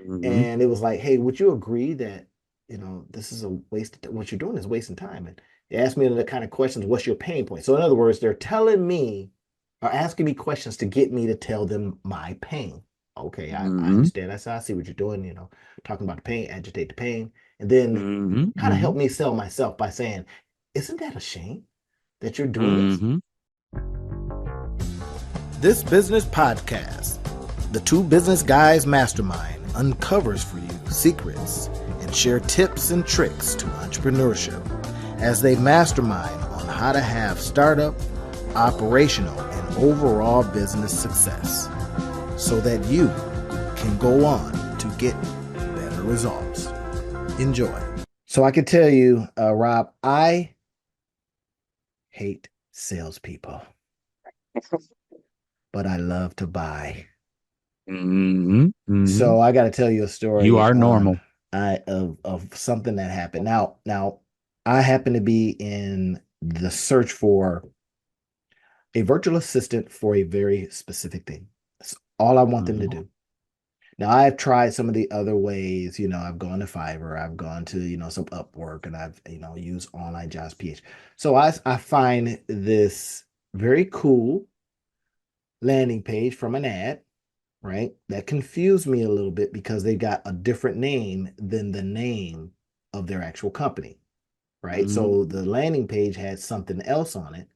Mm-hmm. And it was like, hey, would you agree that, this is a waste of what you're doing is wasting time? And they asked me the kind of questions, what's your pain point? So in other words, they're telling me or asking me questions to get me to tell them my pain. Okay, I Mm-hmm. understand. I see what you're doing, talking about the pain, agitate the pain, and then Mm-hmm. kind of Mm-hmm. help me sell myself by saying, isn't that a shame that you're doing this? Mm-hmm. This business podcast, the Two Business Guys Mastermind, uncovers for you secrets and share tips and tricks to entrepreneurship as they mastermind on how to have startup, operational, and overall business success so that you can go on to get better results. Enjoy. So I can tell you, Rob, I hate salespeople, but I love to buy. Mm-hmm. Mm-hmm. So I got to tell you a You story are on normal. I of something that happened. Now I happen to be in the search for a virtual assistant for a very specific thing. That's all I want them to Mm-hmm. do. Now I've tried some of the other ways, I've gone to Fiverr, I've gone to, some Upwork, and I've, used online jobs PH. So I find this very cool landing page from an ad, right? That confused me a little bit because they got a different name than the name of their actual company, right? So Mm-hmm. the landing page had something else on it,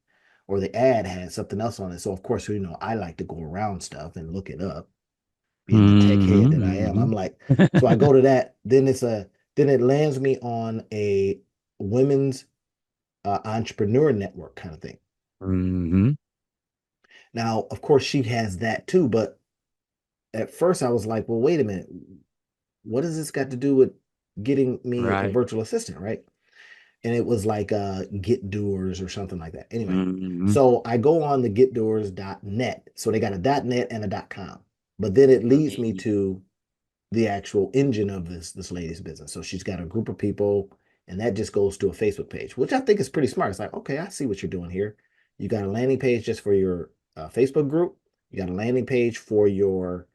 or the ad had something else on it. So of course, I like to go around stuff and look it up, being the tech head that I am. Mm-hmm. I'm like, so I go to that, then it lands me on a women's entrepreneur network kind of thing. Mm-hmm. Now, of course, she has that too, but at first I was like, well, wait a minute, what does this got to do with getting me a Right. virtual assistant, right? And it was like Get Doers or something like that. Anyway, Mm-hmm. so I go on the getdoers.net. So they got a .net and a .com. But then it leads me to the actual engine of this lady's business. So she's got a group of people, and that just goes to a Facebook page, which I think is pretty smart. It's like, okay, I see what you're doing here. You got a landing page just for your Facebook group. You got a landing page for your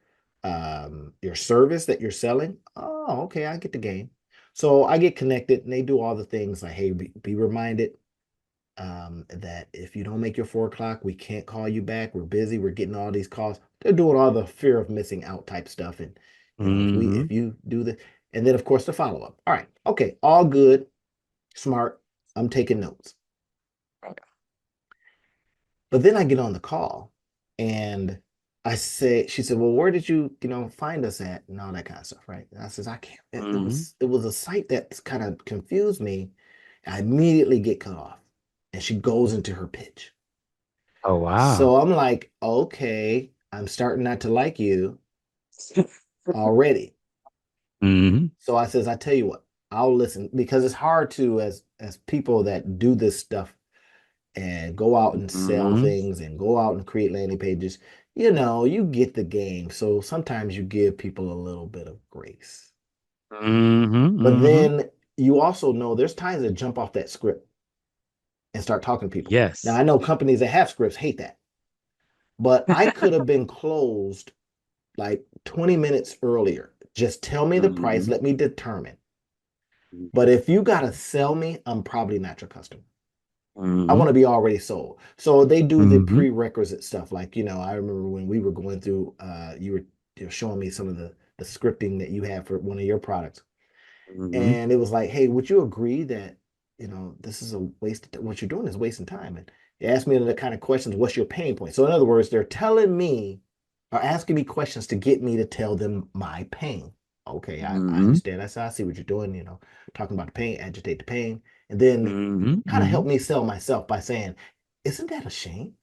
service that you're selling. Oh, okay, I get the game. So I get connected, and they do all the things like, hey, be reminded that if you don't make your 4 o'clock, we can't call you back. We're busy. We're getting all these calls. They're doing all the fear of missing out type stuff. And Mm-hmm. if you do the, and then of course the follow up. All right, okay, all good, smart. I'm taking notes. But then I get on the call, and she said, well, where did you, find us at, and all that kind of stuff, right? And I says, I can't. It Mm-hmm. was it was a site that kind of confused me. I immediately get cut off, and she goes into her pitch. Oh, wow. So I'm like, okay, I'm starting not to like you already. Mm-hmm. So I says, I tell you what, I'll listen because it's hard to as people that do this stuff and go out and sell Mm-hmm. things and go out and create landing pages. You get the game. So sometimes you give people a little bit of grace. Mm-hmm. But Mm-hmm. then you also know there's times that jump off that script and start talking to people. Now I Yes. know companies that have scripts hate that, but I could have been closed like 20 minutes earlier. Just tell me the price, Mm-hmm. let me determine. But if you got to sell me, I'm probably not your customer. I Mm-hmm. want to be already sold. So they do the Mm-hmm. prerequisite stuff. Like, I remember when we were going through, you were showing me some of the scripting that you have for one of your products. Mm-hmm. And it was like, hey, would you agree that, this is a waste of, what you're doing is wasting time? And they asked me the kind of questions, what's your pain point? So in other words, they're telling me or asking me questions to get me to tell them my pain. Okay, I Mm-hmm. understand. I see what you're doing, talking about the pain, agitate the pain, and then Mm-hmm. kind of Mm-hmm. help me sell myself by saying, isn't that a shame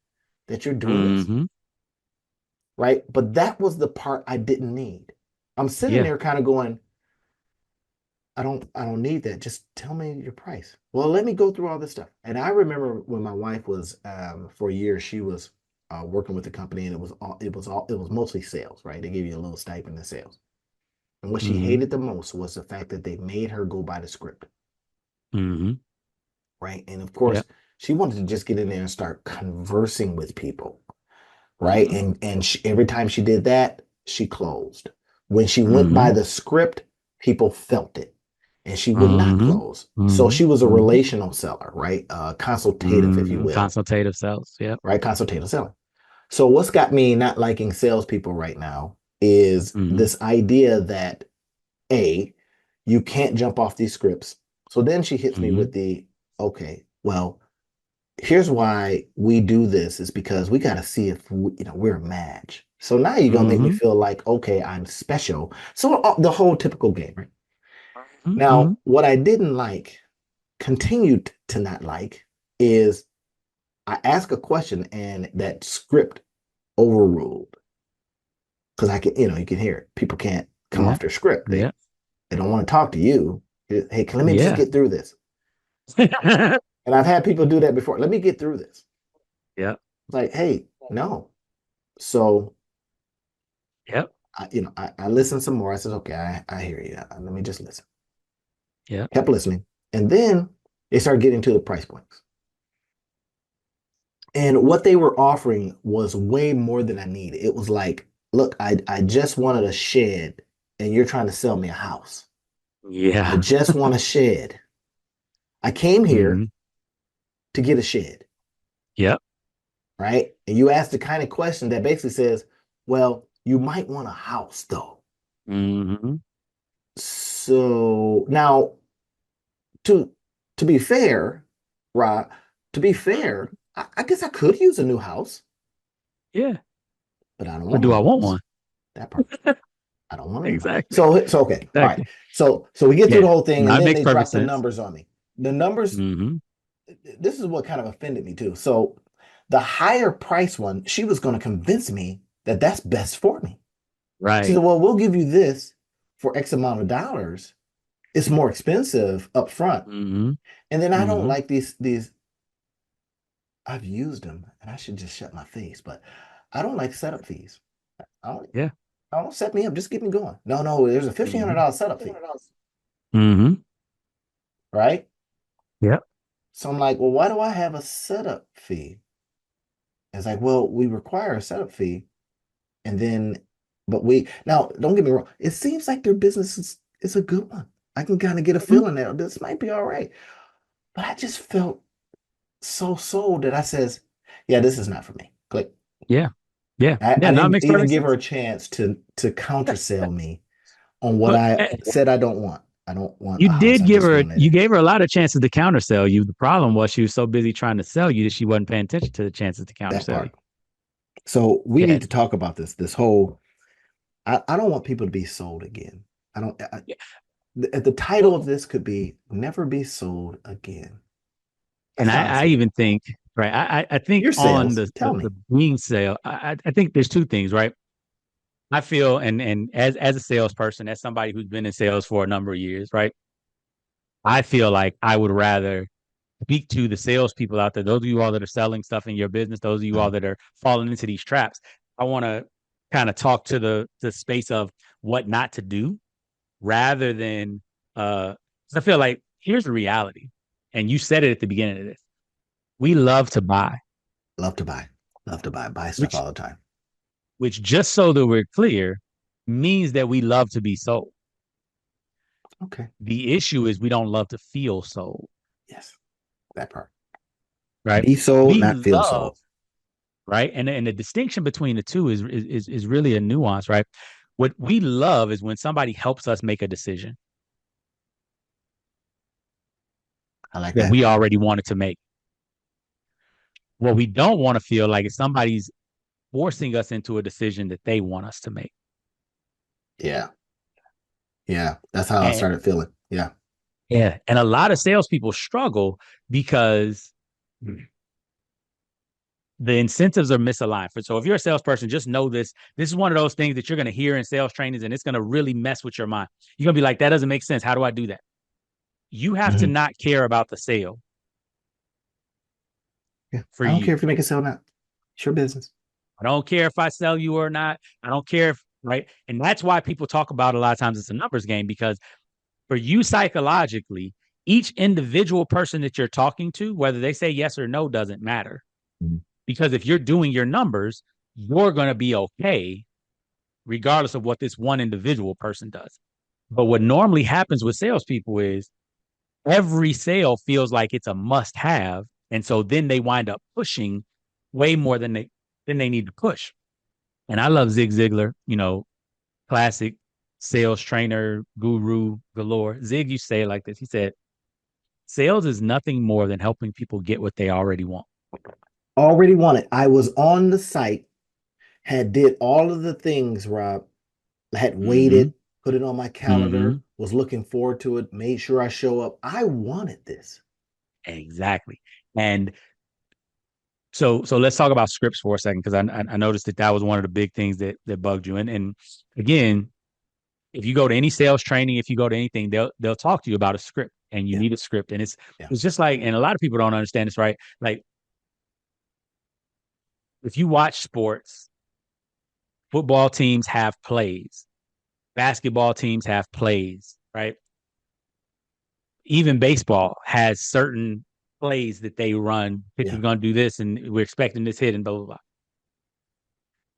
that you're doing this? Mm-hmm. Right. But that was the part I didn't need. I'm sitting Yeah. there kind of going, I don't need that. Just tell me your price. Well, let me go through all this stuff. And I remember when my wife was for years, she was working with the company, and it was mostly sales, right? They gave you a little stipend in sales. And what she Mm-hmm. hated the most was the fact that they made her go by the script, Mm-hmm. right? And of Yeah. course, she wanted to just get in there and start conversing with people, right? Mm-hmm. And every time she did that, she closed. When she went by Mm-hmm. the script, people felt it and she would not Mm-hmm. close. So Mm-hmm. she was a Mm-hmm. relational seller, right? Consultative, if you Mm-hmm. will, Consultative sales. Yep. right? Consultative selling. So what's got me not liking salespeople right now is Mm-hmm. this idea that A, you can't jump off these scripts. So then she hits me Mm-hmm. with the, okay, well, here's why we do this is because we got to see if we're a match. So now you're gonna make me Mm-hmm. feel like, okay, I'm special. So the whole typical game, right? Mm-hmm. Now, what I didn't like, continued to not like, is I ask a question and that script overruled. Because I can, you can hear it. People can't come Yeah. off their script. They Yeah. they don't want to talk to you. Hey, let me just Yeah. get through this. And I've had people do that before. Let me get through this. Yep. Like, hey, no. So Yep. I listened some more. I said, okay, I hear you. Let me just listen. Yep. Kept listening. And then they started getting to the price points. And what they were offering was way more than I needed. It was like, look, I just wanted a shed and you're trying to sell me a house. I Yeah. just want a shed. I came here Mm-hmm. to get a shed, Yep. right? And you ask the kind of question that basically says, well, you might want a house though. Mm-hmm. So now to to be fair, Rob, to be fair, I guess I could use a new house, Yeah. but I don't But want a do I new want house. one? That part. I don't want a new house. Exactly. So okay. All right. Exactly. So we get through Yeah. the whole thing No, and it then makes they perfect drop the sense. numbers on me. The numbers, Mm-hmm. this is what kind of offended me too. So the higher price one, she was going to convince me that that's best for me. She Right. said, well, we'll give you this for X amount of dollars. It's more expensive up front. Mm-hmm. And then I don't Mm-hmm. like these I've used them and I should just shut my face, but I don't like setup fees. I don't Yeah. I don't set me up, just get me going. No, there's a Mm-hmm. $1,500 setup fee, Mm-hmm. right? Yep. So I'm like, well, why do I have a setup fee? It's like, well, we require a setup fee, and then, but we now don't get me wrong. It seems like their business is a good one. I can kind of get a Mhm. feeling that this might be all right. But I just felt so sold that I says, yeah, this is not for me. Click. Yeah. Yeah. I Yeah. No, it didn't makes even perfect give her sense. a chance to counter sell me on what But I said I don't want. I don't want you a house. did I give just her, wanted you it. gave her a lot of chances to countersell you. The problem was she was so busy trying to sell you that she wasn't paying attention to the chances to That countersell you. part. So we Yeah. need to talk about this whole I don't want people to be sold again. I don't Yeah. the title of Well, this could be never be sold again. and That's how I I see it. even think, right. I think Your on sales, tell the me. being sale, I think there's two things, right? I feel, and as a salesperson, as somebody who's been in sales for a number of years, right? I feel like I would rather speak to the salespeople out there, those of you all that are selling stuff in your business, those of you all Mhm. that are falling into these traps. I want to kind of talk to the space of what not to do rather than 'cause I feel like here's the reality. And you said it at the beginning of this. We love to buy, Love to buy. Love to buy stuff which all the time. just so that we're clear, means that we love to be sold. Okay. The issue is we don't love to feel sold, Yes. That part. right? Be sold, We not feel love, sold. right? And the distinction between the two is really a nuance, right? What we love is when somebody helps us make a decision I like that that. we already wanted to make. What we don't want to feel like is somebody's forcing us into a decision that they want us to make. Yeah. Yeah. That's how I And started feeling. Yeah. yeah, and a lot of salespeople struggle because the incentives are misaligned. So if you're a salesperson, just know this. This is one of those things that you're going to hear in sales trainings, and it's going to really mess with your mind. You're going to be like, that doesn't make sense. How do I do that? You have to Mhm. not care about the sale Yeah. for I don't you. care if you make a sale now. It's your business. I don't care if I sell you or not. I don't care if, right? And that's why people talk about a lot of times it's a numbers game because for you psychologically, each individual person that you're talking to, whether they say yes or no, doesn't matter. Mhm. Because if you're doing your numbers, you're going to be okay regardless of what this one individual person does. But what normally happens with salespeople is every sale feels like it's a must have. And so then they wind up pushing way more than they need to push. And I love Zig Ziglar, classic sales trainer, guru galore. Zig used to say it like this. He said, sales is nothing more than helping people get what they already want. Already wanted. I was on the site, had did all of the things, Rob. I had Mm-hmm. waited, put it on my calendar, Mm-hmm. was looking forward to it, made sure I show up. I wanted this. Exactly. And so let's talk about scripts for a second because I noticed that was one of the big things that bugged you. And again, if you go to any sales training, if you go to anything, they'll talk to you about a script, and you Yeah, need a script. And it's yeah, it's just like, and a lot of people don't understand this, right? Like if you watch sports, football teams have plays, basketball teams have plays, right? Even baseball has certain plays that they run. yeah. Pitcher's going to do this, and we're expecting this hit, and blah blah blah.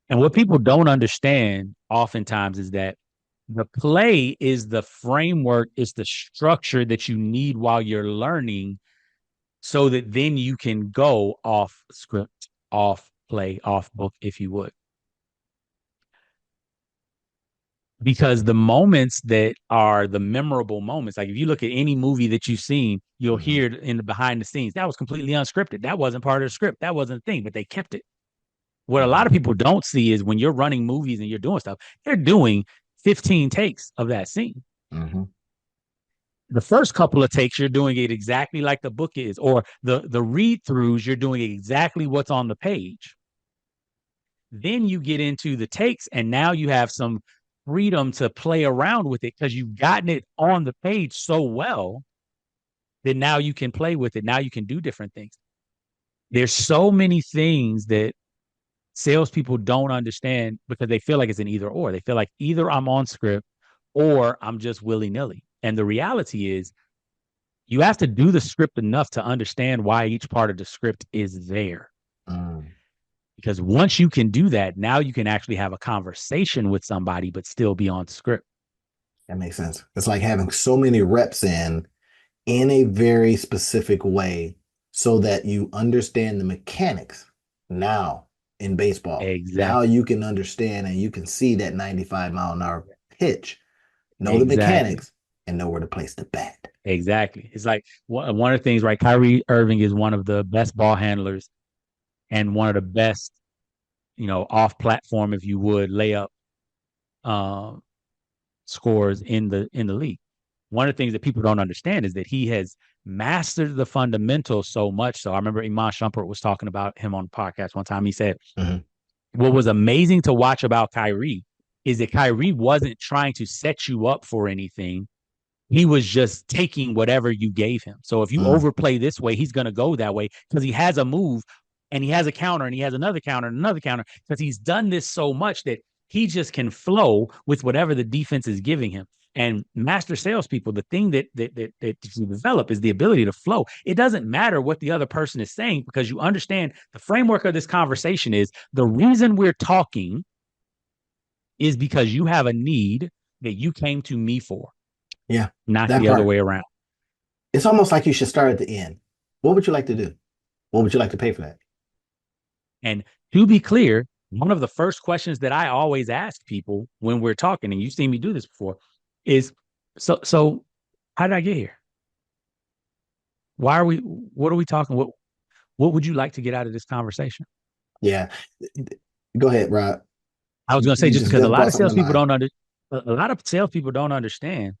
And what people don't understand oftentimes is that the play is the framework, is the structure that you need while you're learning so that then you can go off script, off play, off book, if you would. Because the moments that are the memorable moments, like if you look at any movie that you've seen, you'll Hmm. hear in the behind the scenes, that was completely unscripted. That wasn't part of the script. That wasn't a thing, but they kept it. What a lot Hmm. of people don't see is when you're running movies and you're doing stuff, they're doing 15 takes of that scene. Hmm. The first couple of takes, you're doing it exactly like the book is, or the read throughs, you're doing exactly what's on the page. Then you get into the takes, and now you have some freedom to play around with it because you've gotten it on the page so well that now you can play with it. Now you can do different things. There's so many things that salespeople don't understand because they feel like it's an either or. They feel like either I'm on script or I'm just willy nilly. And the reality is, you have to do the script enough to understand why each part of the script is there. Mm. Because once you can do that, now you can actually have a conversation with somebody, but still be on script. That makes sense. It's like having so many reps in a very specific way so that you understand the mechanics now in baseball. Now Exactly. you can understand and you can see that 95-mile-an-hour pitch, know the Exactly. mechanics, and know where to place the bat. Exactly. It's like one of the things, right? Kyrie Irving is one of the best ball handlers and one of the best, off platform, if you would, layup um, scores in the league. One of the things that people don't understand is that he has mastered the fundamentals so much. So I remember Iman Shumpert was talking about him on the podcast one time. He said, Mhm. what was amazing to watch about Kyrie is that Kyrie wasn't trying to set you up for anything. He was just taking whatever you gave him. So if you Mm. overplay this way, he's going to go that way because he has a move and he has a counter and he has another counter and another counter because he's done this so much that he just can flow with whatever the defense is giving him. And master salespeople, the thing that you develop is the ability to flow. It doesn't matter what the other person is saying because you understand the framework of this conversation is the reason we're talking is because you have a need that you came to me for, Yeah, not that the other part. way around. It's almost like you should start at the end. What would you like to do? What would you like to pay for that? And to be clear, one of the first questions that I always ask people when we're talking, and you've seen me do this before, is so how did I get here? Why are we what are we talking? What would you like to get out of this conversation? Yeah. Go ahead, Rob. I was gonna say You just just because a just lot brought of something to salespeople mind. don't under a lot of salespeople don't understand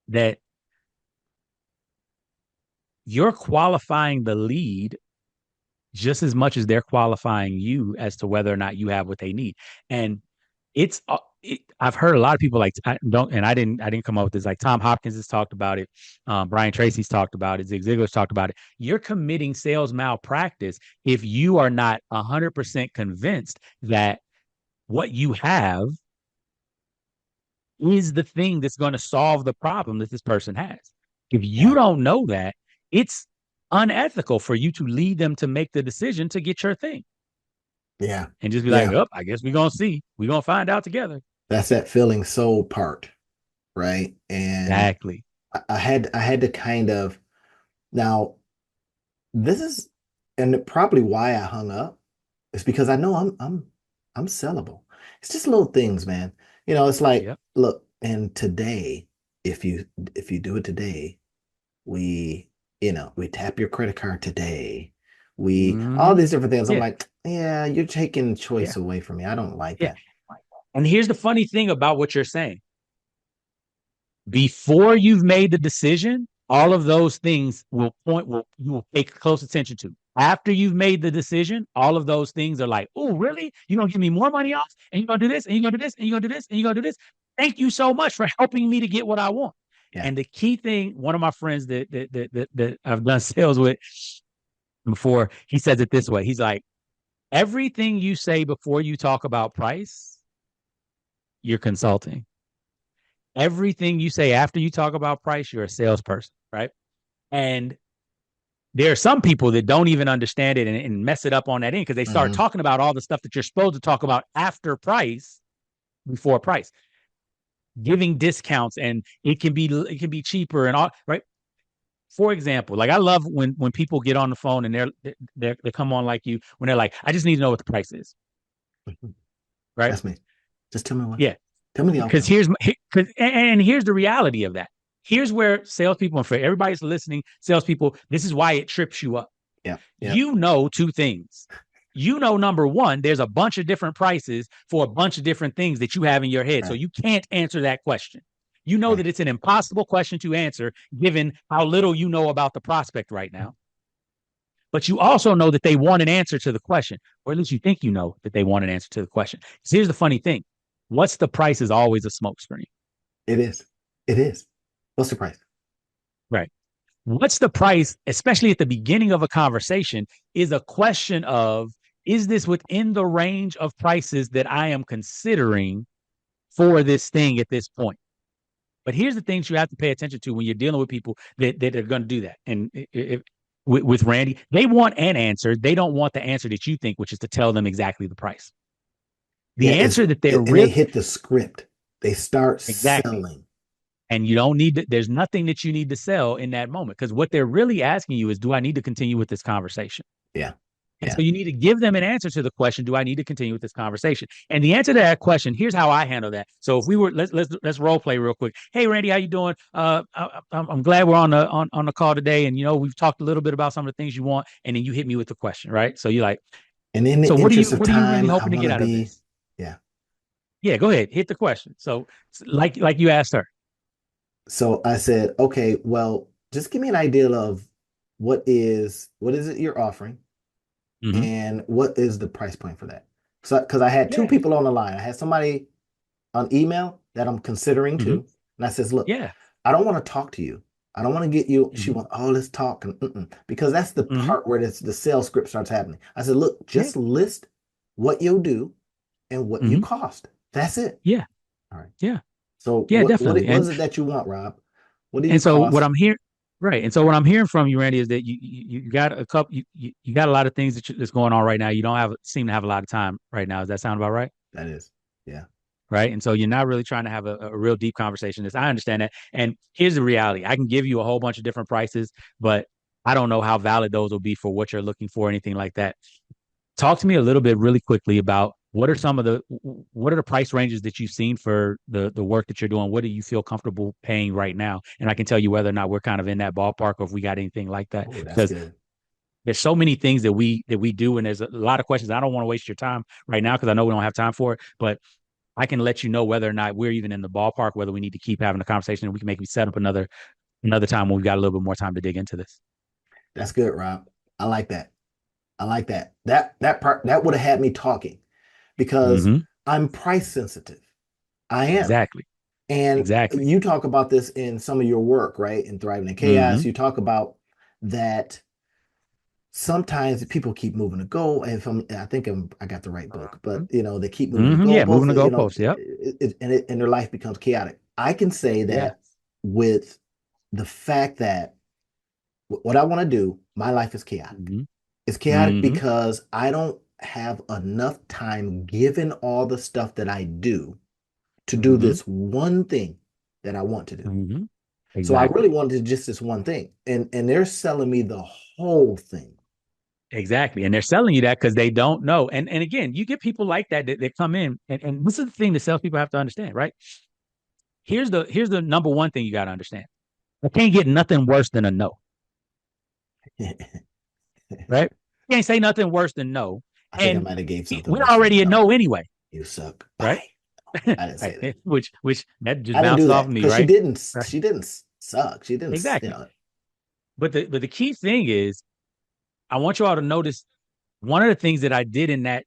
that you're qualifying the lead just as much as they're qualifying you as to whether or not you have what they need. And I've heard a lot of people like I didn't come up with this. Like Tom Hopkins has talked about it, Brian Tracy's talked about it, Zig Ziglar's talked about it. You're committing sales malpractice if you are not 100% convinced that what you have is the thing that's going to solve the problem that this person has. If you Yeah. don't know that, it's unethical for you to lead them to make the decision to get your thing Yeah. and just be like, Yeah. oh, I guess we're going to see. We're going to find out together. That's that feeling sold part, right? And Exactly. I had to kind of now this is and probably why I hung up is because I know I'm sellable. It's just little things, man. It's like, Yep. look, and today, if you do it today, we, we tap your credit card today. We all Hmm. these different things. I'm Yeah. like, yeah, you're taking choice Yeah. away from me. I don't like Yeah. that. And here's the funny thing about what you're saying. Before you've made the decision, all of those things will you will pay close attention to. After you've made the decision, all of those things are like, oh, really? You're gonna give me more money off, and you're gonna do this, and you're gonna do this, and you're gonna do this, and you're gonna do this. Thank you so much for helping me to get what I want. Yeah. And the key thing, one of my friends that I've done sales with before, he says it this way. He's like, everything you say before you talk about price, you're consulting. Everything you say after you talk about price, you're a salesperson, right? And there are some people that don't even understand it and mess it up on that end because they start Hmm. talking about all the stuff that you're supposed to talk about after price before price, giving discounts, and it can be cheaper and all, right? For example, like I love when people get on the phone and they come on like you when they're like, I just need to know what the price is, right? That's me. Just tell me what. Yeah, Tell me the because outcome. here's the reality of that. Here's where salespeople, and for everybody's listening, salespeople, this is why it trips you up. Yeah. Yep. You know two things. You know, number one, there's a bunch of different prices for a bunch of different things that you have in your head. So Right. you can't answer that question. You know Right. that it's an impossible question to answer given how little you know about the prospect right now. But you also know that they want an answer to the question, or at least you think you know that they want an answer to the question. So here's the funny thing: what's the price is always a smokescreen, It is. It is. What's the price? right? What's the price, especially at the beginning of a conversation, is a question of, is this within the range of prices that I am considering for this thing at this point? But here's the things you have to pay attention to when you're dealing with people that are going to do that. And with Randy, they want an answer. They don't want the answer that you think, which is to tell them exactly the price. Yeah, The answer that they're and they really hit the script. They start exactly, selling. and you don't need to, there's nothing that you need to sell in that moment because what they're really asking you is, do I need to continue with this conversation? Yeah. And Yeah. so you need to give them an answer to the question, do I need to continue with this conversation? And the answer to that question, here's how I handle that. So if we were let's role play real quick. Hey Randy, how you doing? I'm glad we're on the call today, and we've talked a little bit about some of the things you want, and then you hit me with the question, right? So you're like, And in the so interest of what are you really time, I hoping to want get to out of be, this? yeah. Yeah, go ahead, hit the question. So like you asked her. So I said, okay, well, just give me an idea of what is it you're offering Mm-hmm. and what is the price point for that? So because I had two Yeah. people on the line. I had somebody on email that I'm considering Mm-hmm. too. And I says, look, Yeah. I don't want to talk to you. I don't want to get you. She Mm-hmm. went, oh, let's talk. And because that's the Mm-hmm. part where the sales script starts happening. I said, look, Yeah. just list what you'll do and what you Mm-hmm. cost. That's it. Yeah. All right. Yeah. So Yeah, definitely. what is it that you want, Rob? What do you And so what cost? I'm hearing, right? And so what I'm hearing from you, Randy, is that you got a couple, you got a lot of things that's going on right now. You don't have seem to have a lot of time right now. Does that sound about right? That is. Yeah. Right. And so you're not really trying to have a real deep conversation. This I understand that. And here's the reality: I can give you a whole bunch of different prices, but I don't know how valid those will be for what you're looking for, anything like that. Talk to me a little bit really quickly about what are the price ranges that you've seen for the work that you're doing? What do you feel comfortable paying right now? And I can tell you whether or not we're kind of in that ballpark or if we got anything like that. Oh, that's Because good. there's so many things that we do, and there's a lot of questions. I don't want to waste your time right now because I know we don't have time for it, but I can let you know whether or not we're even in the ballpark, whether we need to keep having a conversation, and we can maybe set up another time when we've got a little bit more time to dig into this. That's good, Rob. I like that. I like that. That part that would have had me talking because Mm-hmm. I'm price sensitive. I am. Exactly. And Exactly. you talk about this in some of your work, right? In Thriving in Mm-hmm. Chaos, you talk about that sometimes people keep moving the goal. And if I think I got the right book, but they keep moving the Mm-hmm. Yeah, moving goalposts. the goalposts. Yep. And their life becomes chaotic. I can say Yeah. that with the fact that what I want to do, my life is chaotic. Mm-hmm. It's chaotic Mm-hmm. because I don't have enough time, given all the stuff that I do, to do Mm-hmm. this one thing that I want to do. Mm-hmm. So I really Exactly. wanted just this one thing. And they're selling me the whole thing. Exactly. And they're selling you that because they don't know. And again, you get people like that come in, and this is the thing that salespeople have to understand, right? Here's the number one thing you got to understand. I can't get nothing worse than a no, right? You can't say nothing worse than no. I think I And might have gave something we're worse than a already a no. no anyway, You suck. right? Bye. I didn't say that. which that just I didn't do bounces off that of me, because she right? didn't. Right. She didn't suck. She didn't. Exactly. But the key thing is, I want you all to notice one of the things that I did in that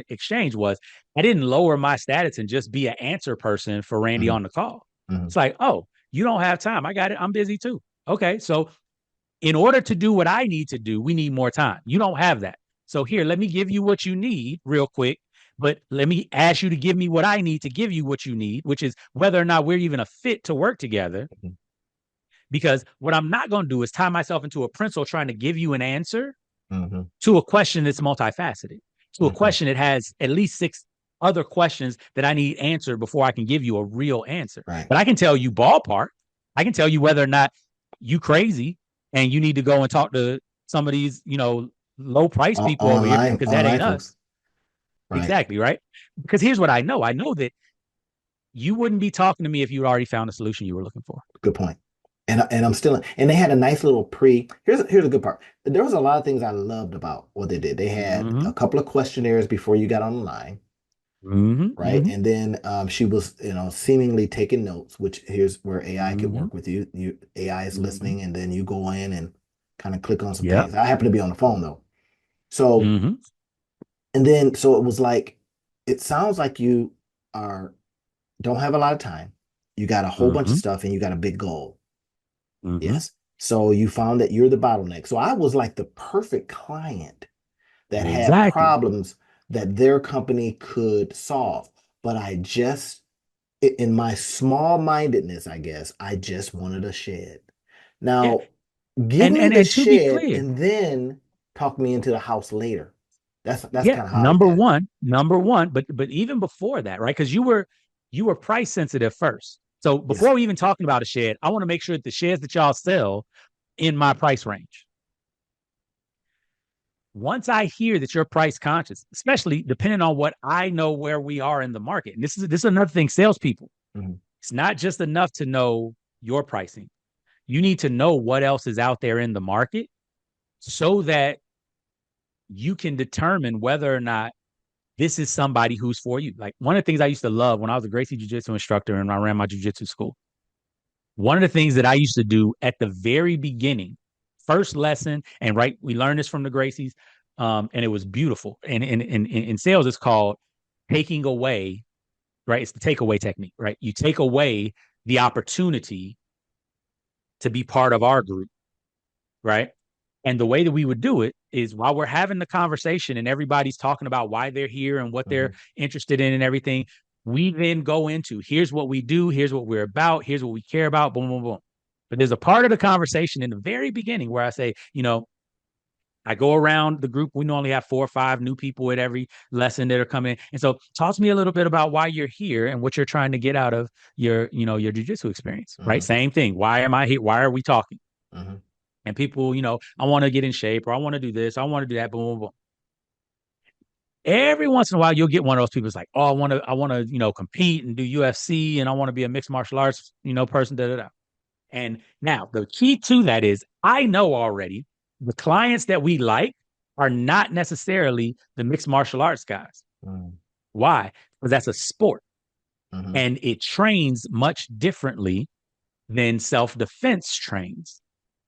exchange was I didn't lower my status and just be an answer person for Randy Mhm, on the call. mhm, It's like, oh, you don't have time. I got it. I'm busy too. Okay, so in order to do what I need to do, we need more time. You don't have that. So here, let me give you what you need real quick. But let me ask you to give me what I need to give you what you need, which is whether or not we're even a fit to work together. mhm, Because what I'm not going to do is tie myself into a pencil trying to give you an answer mhm, to a question that's multifaceted, to a mhm. question that has at least six other questions that I need answered before I can give you a real answer. Right. But I can tell you ballpark. I can tell you whether or not you crazy and you need to go and talk to some of these, low price people over here because that Online ain't folks. us. Right. Exactly, right? Because here's what I know. I know that you wouldn't be talking to me if you already found a solution you were looking for. Good point. And I'm still and they had a nice little pre. Here's a good part. There was a lot of things I loved about what they did. They had Mm-hmm. a couple of questionnaires before you got on the line, Mm-hmm. right? Mm-hmm. And then she was, seemingly taking notes, which here's where AI could Mm-hmm. work with you. AI is Mm-hmm. listening, and then you go in and kind of click on some Yep. things. I happen to be on the phone though. So Mm-hmm. and then so it was like it sounds like you are don't have a lot of time. You got a whole bunch of Mm-hmm. stuff and you got a big goal. Mm-hmm. Yes. So you found that you're the bottleneck. So I was like the perfect client that had Exactly. problems that their company could solve. But I just, in my small mindedness, I guess, I just wanted a shed. Yeah. Now, give And me and the and to be shed clear, and then talk me into the house later. That's yeah, kind of how I looked number at it. one, number one, but even before that, right? Because you were price sensitive first. So Yes. before we even talking about a shed, I want to make sure that the sheds that y'all sell in my price range. Once I hear that you're price conscious, especially depending on what I know where we are in the market, and this is another thing, salespeople. Mhm, It's not just enough to know your pricing. You need to know what else is out there in the market so that you can determine whether or not this is somebody who's for you. Like one of the things I used to love when I was a Gracie Jiu Jitsu instructor and I ran my Jiu Jitsu school, one of the things that I used to do at the very beginning, first lesson, and right, we learned this from the Gracies, and it was beautiful. And in sales, it's called taking away, right? It's the takeaway technique, right? You take away the opportunity to be part of our group, right? And the way that we would do it is while we're having the conversation and everybody's talking about why they're here and what they're mhm, interested in and everything, we then go into here's what we do, here's what we're about, here's what we care about, boom, boom, boom. But there's a part of the conversation in the very beginning where I say, I go around the group. We normally have 4 or 5 new people at every lesson that are coming in. And so talk to me a little bit about why you're here and what you're trying to get out of your jujitsu experience, right? mhm, Same thing. Why am I here? Why are we talking? mhm, And people, I want to get in shape or I want to do this, I want to do that, boom, boom, boom. Every once in a while, you'll get one of those people that's like, oh, I want to, compete and do UFC and I want to be a mixed martial arts, person, da da da. And now the key to that is I know already the clients that we like are not necessarily the mixed martial arts guys. mhm, Why? Because that's a sport mhm, and it trains much differently than self defense trains.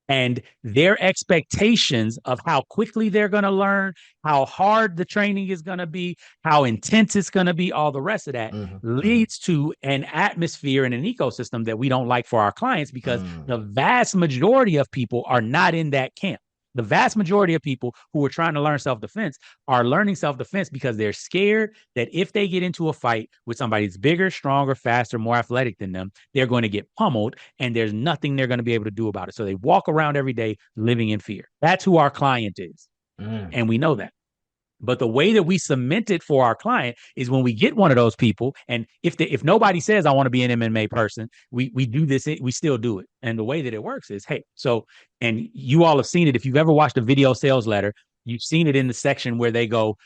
And their expectations of how quickly they're going to learn, how hard the training is going to be, how intense it's going to be, all the rest of that mhm, mhm, leads to an atmosphere and an ecosystem that we don't like for our clients because mhm, the vast majority of people are not in that camp. The vast majority of people who are trying to learn self defense are learning self defense because they're scared that if they get into a fight with somebody that's bigger, stronger, faster, more athletic than them, they're going to get pummeled and there's nothing they're going to be able to do about it. So they walk around every day living in fear. That's who our client is. mhm. And we know that. But the way that we cement it for our client is when we get one of those people, and if nobody says I want to be an MMA person, we do this, we still do it. And the way that it works is, hey, so and you all have seen it. If you've ever watched a video sales letter, you've seen it in the section where they go,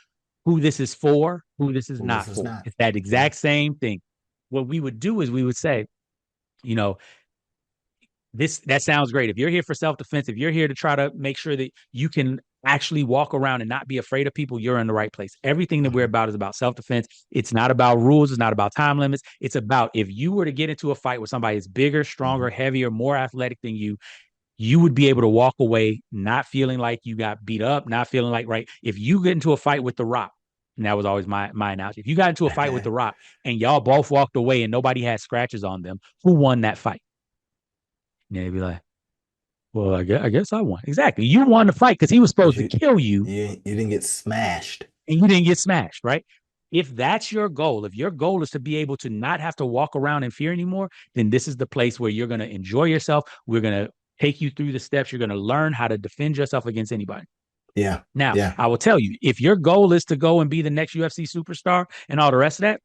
who this is for, who this is Well, this not is for. not. It's that Yeah. exact same thing. What we would do is we would say, you know, this that sounds great. If you're here for self-defense, if you're here to try to make sure that you can actually walk around and not be afraid of people, you're in the right place. Everything that we're Mhm. about is about self-defense. It's not about rules, it's not about time limits. It's about if you were to get into a fight with somebody that's bigger, stronger, Mhm. heavier, more athletic than you would be able to walk away not feeling like you got beat up, not feeling like right. If you get into a fight with the Rock, and that was always my analogy. If you got into a fight with the Rock and y'all both walked away and nobody had scratches on them, who won that fight? And they'd be like, well, I guess I won. Exactly. You won the fight because he was Because supposed to kill you you didn't get smashed. and you didn't get smashed, right? If that's your goal, if your goal is to be able to not have to walk around in fear anymore, then this is the place where you're going to enjoy yourself. We're going to take you through the steps. You're going to learn how to defend yourself against anybody. Yeah. Now, Yeah. I will tell you, if your goal is to go and be the next UFC superstar and all the rest of that,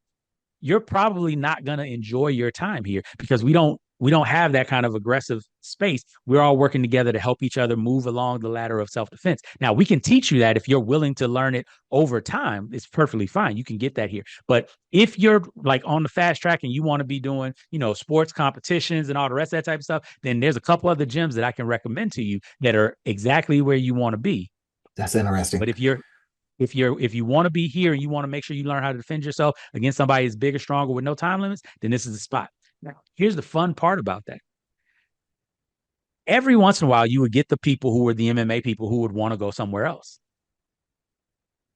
you're probably not going to enjoy your time here because we don't have that kind of aggressive space. We're all working together to help each other move along the ladder of self-defense. Now, we can teach you that if you're willing to learn it over time, it's perfectly fine. You can get that here. But if you're like on the fast track and you want to be doing, sports competitions and all the rest of that type of stuff, then there's a couple other gyms that I can recommend to you that are exactly where you want to be. That's interesting. But if you want to be here and you want to make sure you learn how to defend yourself against somebody who's bigger, stronger with no time limits, then this is the spot. Now, here's the fun part about that. Every once in a while, you would get the people who were the MMA people who would want to go somewhere else.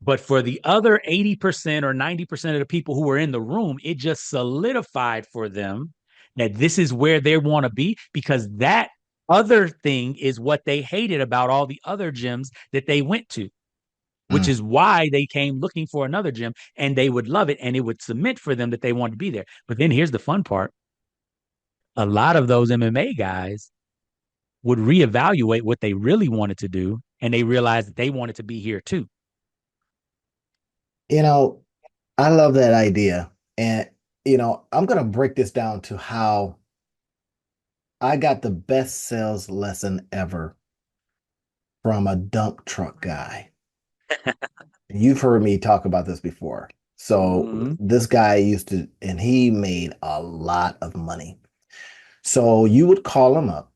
But for the other 80% or 90% of the people who were in the room, it just solidified for them that this is where they want to be because that other thing is what they hated about all the other gyms that they went to, which Mm. is why they came looking for another gym and they would love it and it would cement for them that they wanted to be there. But then here's the fun part. A lot of those MMA guys would reevaluate what they really wanted to do and they realized that they wanted to be here too. You know, I love that idea. And, I'm going to break this down to how I got the best sales lesson ever from a dump truck guy. You've heard me talk about this before. So Mm-hmm. this guy used to, and he made a lot of money. So you would call him up.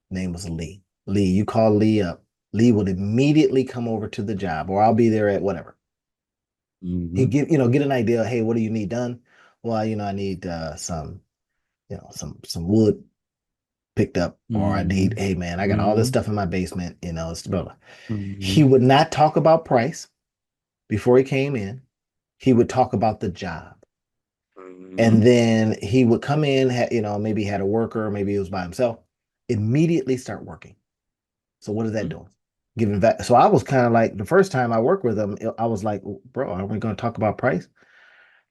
Name was Lee. Lee, you call Lee up. Lee would immediately come over to the job, or I'll be there at whatever. He Mm-hmm. get an idea. Hey, what do you need done? Well, I need some, some wood picked up, or I Mm-hmm. need, hey man, I got all this Mm-hmm. stuff in my basement. It's blah, blah. Mm-hmm. He would not talk about price before he came in. He would talk about the job. Mm-hmm. And then he would come in, maybe he had a worker, maybe he was by himself, immediately start working. So what is that doing? Giving back. So I was kind of like the first time I worked with him, I was like, bro, are we going to talk about price?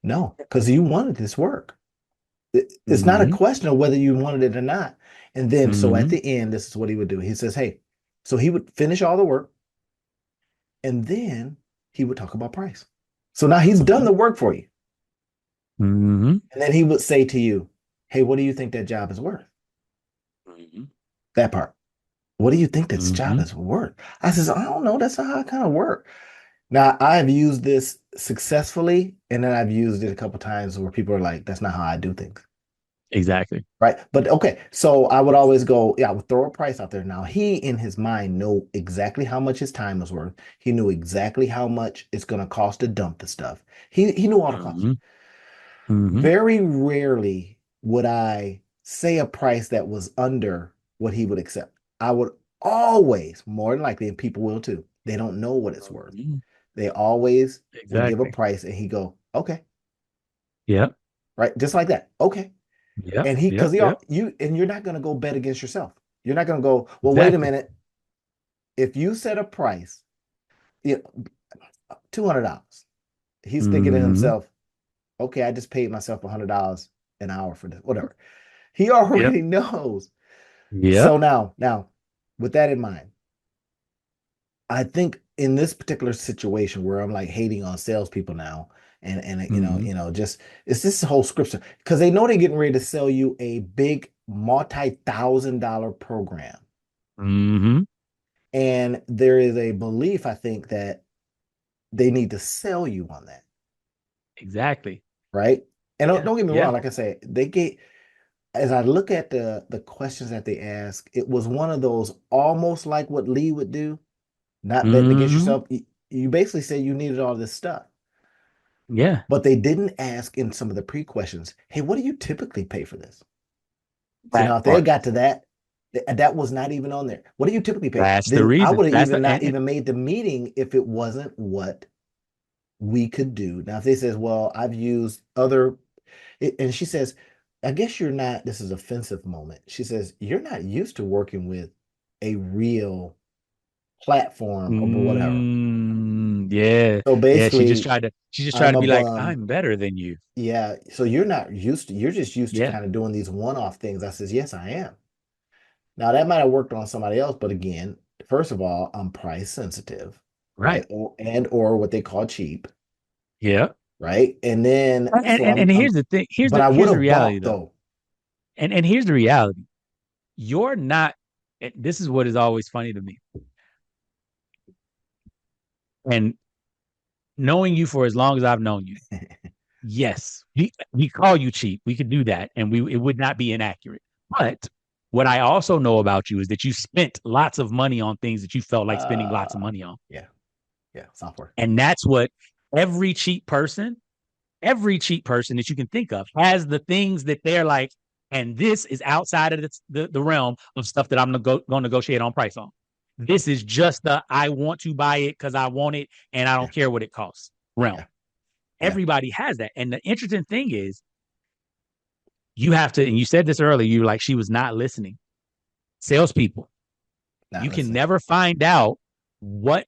No, because you wanted this work. It's not a Mm-hmm. question of whether you wanted it or not. And then, so at Mm-hmm. the end, this is what he would do. He says, hey, so he would finish all the work and then he would talk about price. So now he's done Mm-hmm. the work for you. Mm-hmm. And then he would say to you, hey, what do you think that job is worth? Mm-hmm. That part. What do you think this job Mm-hmm. is worth? I says, I don't know. That's not how I kind of work. Now, I have used this successfully, and then I've used it a couple times where people are like, that's not how I do things. Exactly. Right. But okay. So I would always go, yeah, I would throw a price out there. Now, he in his mind knew exactly how much his time was worth. He knew exactly how much it's going to cost to dump the stuff. He knew all the costs. Mm-hmm. Mm-hmm. Very rarely would I say a price that was under what he would accept. I would always, more than likely, and people will too, they don't know what it's worth. Mm-hmm. They always would give a Exactly. price and he go, okay, Yep. right? Just like that. Okay. Yep. And he, Yep. because Yep. and you're not going to go bet against yourself. You're not going to go, well, wait a Exactly. minute. If you set a price, you know, $200, he's thinking to Mm-hmm. himself, okay, I just paid myself $100 an hour for this, whatever. He Yep. already knows. So Yep. now, with that in mind, I think in this particular situation where I'm like hating on salespeople now, and Hmm. just it's this whole scripture because they know they're getting ready to sell you a big multi-thousand-dollar program, Hmm. and there is a belief I think that they need to sell you on that, Exactly. right? And Yeah. don't get me Yeah. wrong, like I say, they get as I look at the questions that they ask, it was one of those almost like what Lee would do, not betting against Hmm. yourself. You basically say you needed all this stuff. Yeah. But they didn't ask in some of the pre-questions, hey, what do you typically pay for this? See, now That if they had part. got to that, that was not even on there. What do you typically pay? That's the Then I reason. would have That's even the not even made the meeting if it wasn't what we could do. Now, if they says, well, I've used other, and she says, I guess you're not, this is offensive moment. She says, you're not used to working with a real platform or whatever. Yeah. So Yeah. basically, She just tried I'm to a be like, bum. I'm better than you. Yeah, so you're not used to, you're just used to Yeah. kind of doing these one-off things. I says, yes, I am. Now that might have worked on somebody else, but again, first of all, I'm price sensitive, right? Right. Or what they call cheap, Yeah. right? And then so And here's the thing. but I would Here's the have reality bought though. though. And here's the reality. You're not, and this is what is always funny to me. And knowing you for as long as I've known you, yes, we call you cheap. We could do that, and we it would not be inaccurate. But what I also know about you is that you spent lots of money on things that you felt like spending lots of Uh, money on. yeah, yeah, software. And that's what every cheap person, every cheap person that you can think of has the things that they're like, and this is outside of the realm of stuff that I'm going to negotiate on price on. This is just the I want to buy it because I want it and I Yeah, don't care what it costs realm. yeah, yeah. Everybody has that. And the interesting thing is, you have to, and you said this earlier, you were like, she was not listening. Salespeople, Not you can listening. never find out what,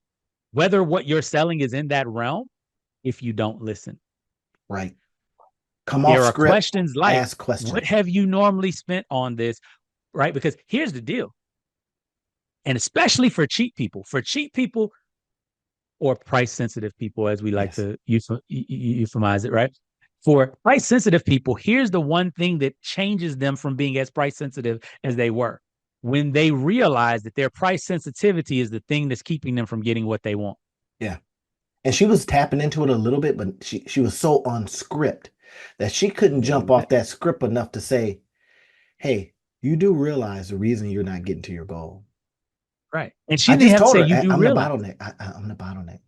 whether what you're selling is in that realm if you don't listen. Right. Come off There are script, questions like, ask what questions. have you normally spent on this? Right? Because here's the deal. And especially for cheap people or price sensitive people, as we like Yes. to euphemize it, right? For price sensitive people, here's the one thing that changes them from being as price sensitive as they were when they realize that their price sensitivity is the thing that's keeping them from getting what they want. Yeah. And she was tapping into it a little bit, but she was so on script that she couldn't jump off that script enough to say, hey, you do realize the reason you're not getting to your goal. Right. And she I didn't just have to told say, her you do I'm the realize bottleneck. I'm the bottleneck.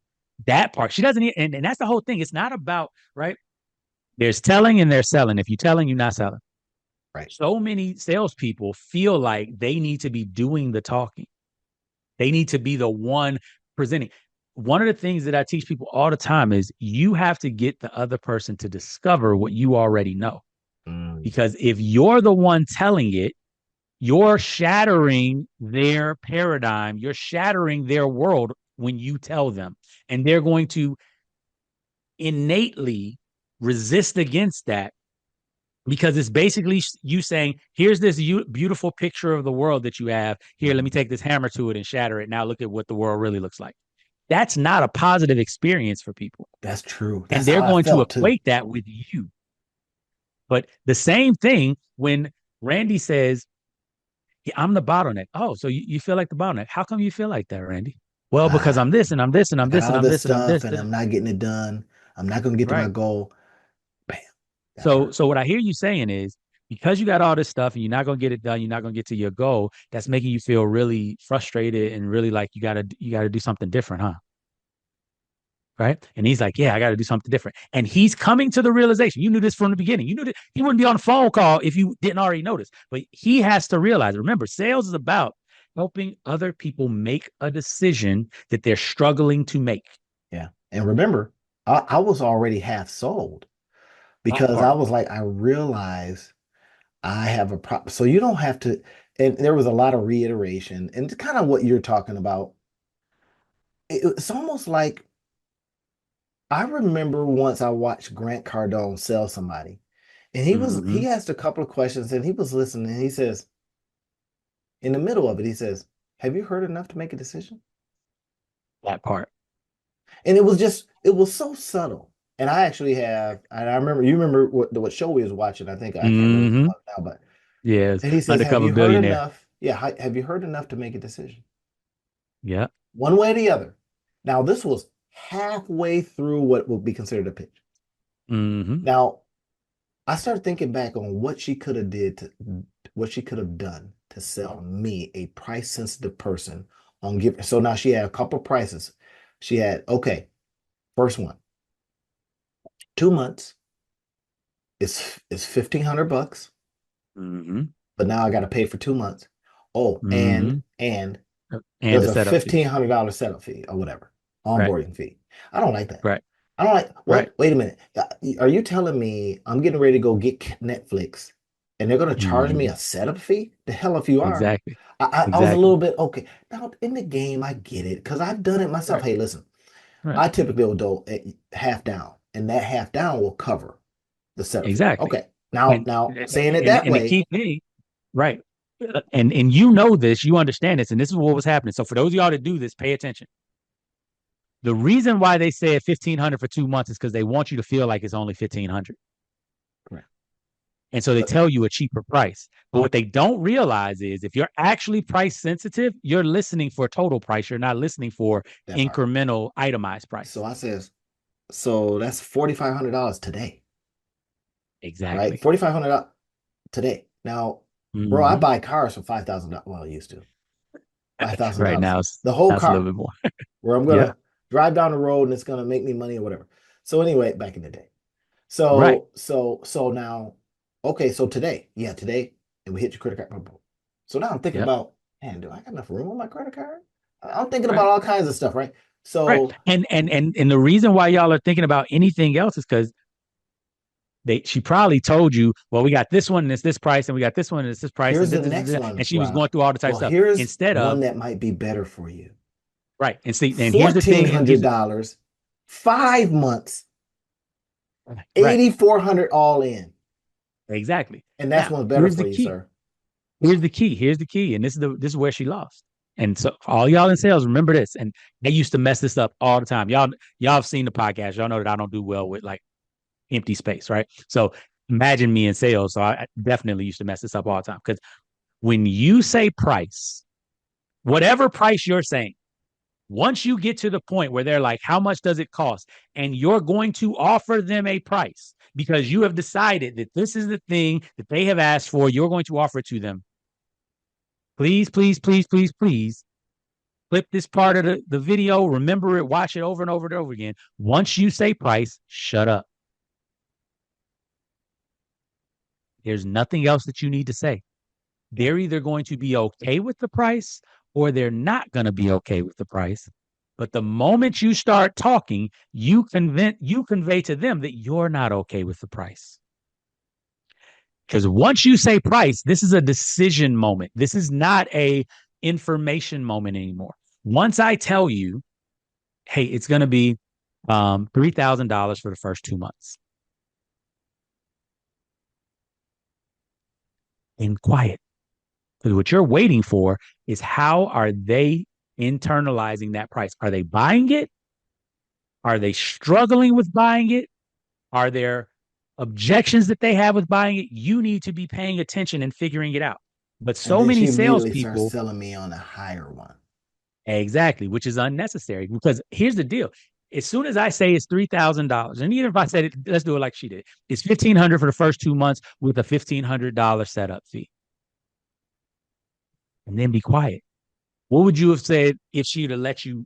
that part. She doesn't, and that's the whole thing. It's not about, right? There's telling and there's selling. If you're telling, you're not selling. Right. So many salespeople feel like they need to be doing the talking. They need to be the one presenting. One of the things that I teach people all the time is you have to get the other person to discover what you already know. Mm, Because if you're the one telling it, you're shattering their paradigm, you're shattering their world when you tell them. And they're going to innately resist against that because it's basically you saying, here's this beautiful picture of the world that you have. Here, let me mhm. take this hammer to it and shatter it. Now look at what the world really looks like. That's not a positive experience for people. That's true. And That's they're how I going to felt too. equate that with you. But the same thing when Randy says, yeah, I'm the bottleneck. Oh, so you feel like the bottleneck. How come you feel like that, Randy? Well, because Ah, I'm this and I'm this and I I'm got this and all I'm this this and I'm stuff this. and I'm not getting it done. I'm not going to get to my Right. goal. Bam. Got hurt. So what I hear you saying is because you got all this stuff and you're not gonna get it done, you're not gonna get to your goal. That's making you feel really frustrated and really like you gotta do something different, huh? Right? And he's like, yeah, I got to do something different. And he's coming to the realization. You knew this from the beginning. You knew that he wouldn't be on a phone call if you didn't already notice. But he has to realize. Remember, sales is about helping other people make a decision that they're struggling to make. Yeah. And remember, I was already half sold That because I part. was like, I realize I have a problem. So you don't have to, and there was a lot of reiteration and it's kind of what you're talking about. It's almost like I remember once I watched Grant Cardone sell somebody, and Mm-hmm. he asked a couple of questions and he was listening. And he says, in the middle of it, he says, have you heard enough to make a decision? That part. And it was so subtle. And I actually have, and I remember, you remember what show we was watching? I think I can't remember what it's Mm-hmm. called now, but Yes. and he says, "Have Undercover you heard billionaire. enough? Yeah, have you heard enough to make a decision, Yeah. one way or the other?" Now, this was halfway through what would be considered a pitch. Mm-hmm. Now, I started thinking back on what she could have done to sell me, a price sensitive person, on give. So now she had a couple prices. She had, okay, first one, 2 months is $1,500, Mm-hmm. but now I got to pay for 2 months. Oh, Mm-hmm. and And there's the a setup fee. $1,500 setup fee or whatever, Right. onboarding fee. I don't like that. Right. I don't like, Right. what? Wait a minute. Are you telling me I'm getting ready to go get Netflix and they're going to charge me Mm-hmm. a setup fee? The hell if you are. Exactly. I was a Exactly. little bit, okay. Now, in the game, I get it because I've done it myself. Right. Hey, listen, Right. I typically will do half down, and that half down will cover the setup fee. Exactly. Okay. Now, And saying it that and the way, key thing, right. And you know this, you understand this, and this is what was happening. So for those of y'all that do this, pay attention. The reason why they said 1,500 for 2 months is because they want you to feel like it's only 1,500. correct. And so they But tell you a cheaper price. But what they don't realize is if you're actually price sensitive, you're listening for total price. You're not listening for that part. incremental itemized price. So I says, so that's $4,500 today, right? Exactly. $4,500 today. Now, bro, I Mm-hmm. buy cars for $5,000. Well, I used to five thousand Right dollars. now, The whole that's a little car, bit more. where I'm Yeah. gonna drive down the road and it's gonna make me money or whatever. So anyway, back in the day. Right. So now, okay, so today, yeah, today, and we hit your credit card. Boom, boom. So now I'm thinking Yep. about, man, do I got enough room on my credit card? I'm thinking about Right. all kinds of stuff, right? Right. So And the reason why y'all are thinking about anything else is because she probably told you, well, we got this one and it's this price, and we got this one and it's this price, here's and the next and one, she was Rob. going through all the type of Well, stuff here's instead of one that might be better for you. right. And see, and here's the Fourteen thing, and hundred here's dollars, 5 months, right. 8,400 all in. Exactly. And that's Now, one's better here's the for you, key. sir. Here's the key. Here's the key. And this is where she lost. And so for all y'all in sales, remember this. And they used to mess this up all the time. Y'all have seen the podcast. Y'all know that I don't do well with like empty space, right? So imagine me in sales. So I definitely used to mess this up all the time. Because when you say price, whatever price you're saying, once you get to the point where they're like, how much does it cost? And you're going to offer them a price because you have decided that this is the thing that they have asked for. You're going to offer it to them. Please, please, please, please, please clip this part of the video. Remember it, watch it over and over and over again. Once you say price, shut up. There's nothing else that you need to say. They're either going to be okay with the price or they're not going to be okay with the price. But the moment you start talking, you convey to them that you're not okay with the price. Because once you say price, this is a decision moment. This is not a information moment anymore. Once I tell you, hey, it's going to be $3,000 for the first 2 months, in quiet. Because what you're waiting for is how are they internalizing that price? Are they buying it? Are they struggling with buying it? Are there objections that they have with buying it? You need to be paying attention and figuring it out. But And so then many she immediately starts salespeople, selling me on a higher one. exactly, which is unnecessary. Because here's the deal: as soon as I say it's $3,000, and even if I said it, let's do it like she did, it's 1,500 for the first 2 months with a $1,500 setup fee, and then be quiet. What would you have said if she'd have let you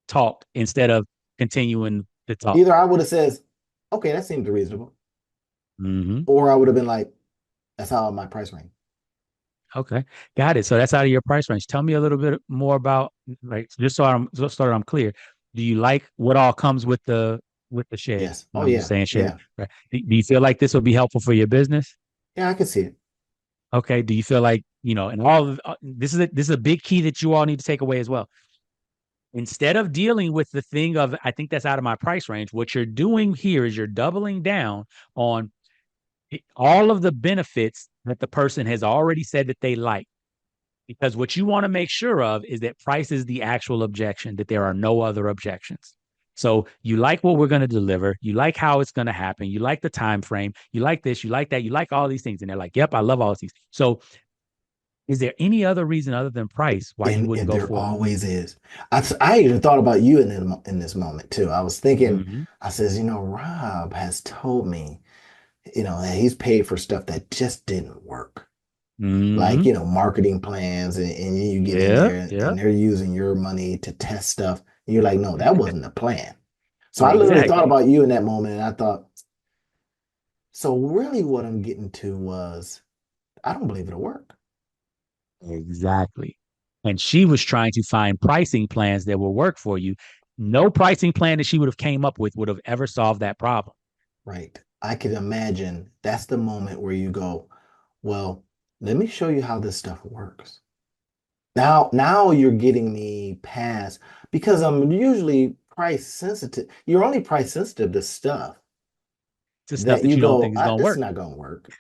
talk instead of continuing to talk? Either I would have said, okay, that seems reasonable, Mm-hmm. or I would have been like, that's how my price range. Okay, got it. So that's out of your price range. Tell me a little bit more about like just so I'm clear. Do you like what all comes with the shed? Yes. And Oh I'm just yeah. saying shed. Yeah. Right? Do you feel like this will be helpful for your business? Yeah, I can see it. Okay. Do you feel like and all of this is a big key that you all need to take away as well. Instead of dealing with the thing of I think that's out of my price range, what you're doing here is you're doubling down on all of the benefits that the person has already said that they like. Because what you want to make sure of is that price is the actual objection, that there are no other objections. So you like what we're going to deliver, you like how it's going to happen, you like the time frame, you like this, you like that, you like all these things. And they're like, yep, I love all these. So is there any other reason other than price why you wouldn't And go there for it? always is. I even thought about you in this moment too. I was thinking, Mm-hmm. I says, Rob has told me, that he's paid for stuff that just didn't work. Like, Mm-hmm. marketing plans and you get in Yeah, there yeah. and they're using your money to test stuff. And you're like, no, that wasn't the plan. So I literally thought Exactly. about you in that moment and I thought, so really what I'm getting to was I don't believe it'll work. Exactly. And she was trying to find pricing plans that will work for you. No pricing plan that she would have came up with would have ever solved that problem. Right. I can imagine that's the moment where you go, well, let me show you how this stuff works. Now you're getting me past because I'm usually price sensitive. You're only price sensitive to stuff To stuff that that you you don't go, think is going to this is work. not gonna work.